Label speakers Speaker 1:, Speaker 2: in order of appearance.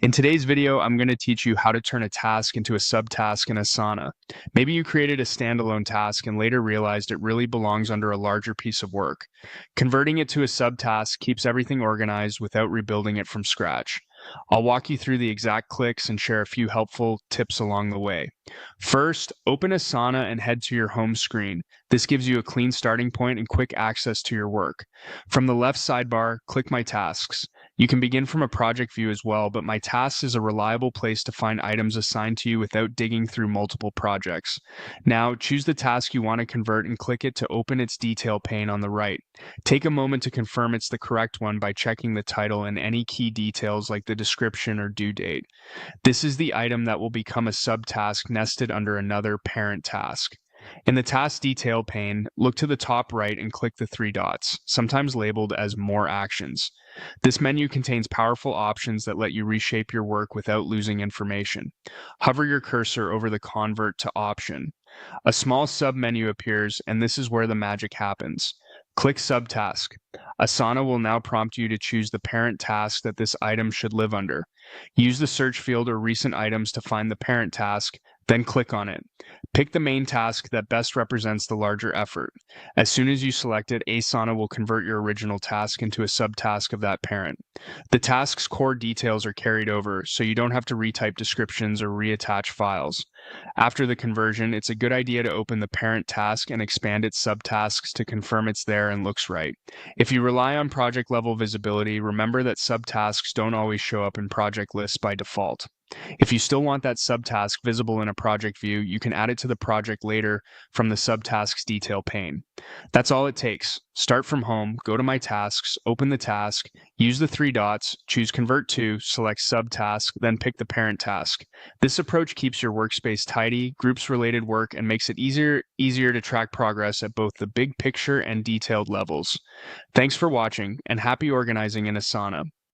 Speaker 1: In today's video, I'm going to teach you how to turn a task into a subtask in Asana. Maybe you created a standalone task and later realized it really belongs under a larger piece of work. Converting it to a subtask keeps everything organized without rebuilding it from scratch. I'll walk you through the exact clicks and share a few helpful tips along the way. First, open Asana and head to your home screen. This gives you a clean starting point and quick access to your work. From the left sidebar, click My Tasks. You can begin from a project view as well, but My Tasks is a reliable place to find items assigned to you without digging through multiple projects. Now, choose the task you want to convert and click it to open its detail pane on the right. Take a moment to confirm it's the correct one by checking the title and any key details like the description or due date. This is the item that will become a subtask nested under another parent task. In the task detail pane, look to the top right and click the three dots, sometimes labeled as More Actions. This menu contains powerful options that let you reshape your work without losing information. Hover your cursor over the Convert to option. A small sub-menu appears, and this is where the magic happens. Click Subtask. Asana will now prompt you to choose the parent task that this item should live under. Use the search field or recent items to find the parent task, then click on it. Pick the main task that best represents the larger effort. As soon as you select it, Asana will convert your original task into a subtask of that parent. The task's core details are carried over, so you don't have to retype descriptions or reattach files. After the conversion, it's a good idea to open the parent task and expand its subtasks to confirm it's there and looks right. If you rely on project level visibility, remember that subtasks don't always show up in project lists by default. If you still want that subtask visible in a project view, you can add it to the project later from the subtasks detail pane. That's all it takes. Start from home, go to My Tasks, open the task, use the three dots, choose Convert to, select Subtask, then pick the parent task. This approach keeps your workspace tidy, groups related work, and makes it easier to track progress at both the big picture and detailed levels. Thanks for watching, and happy organizing in Asana.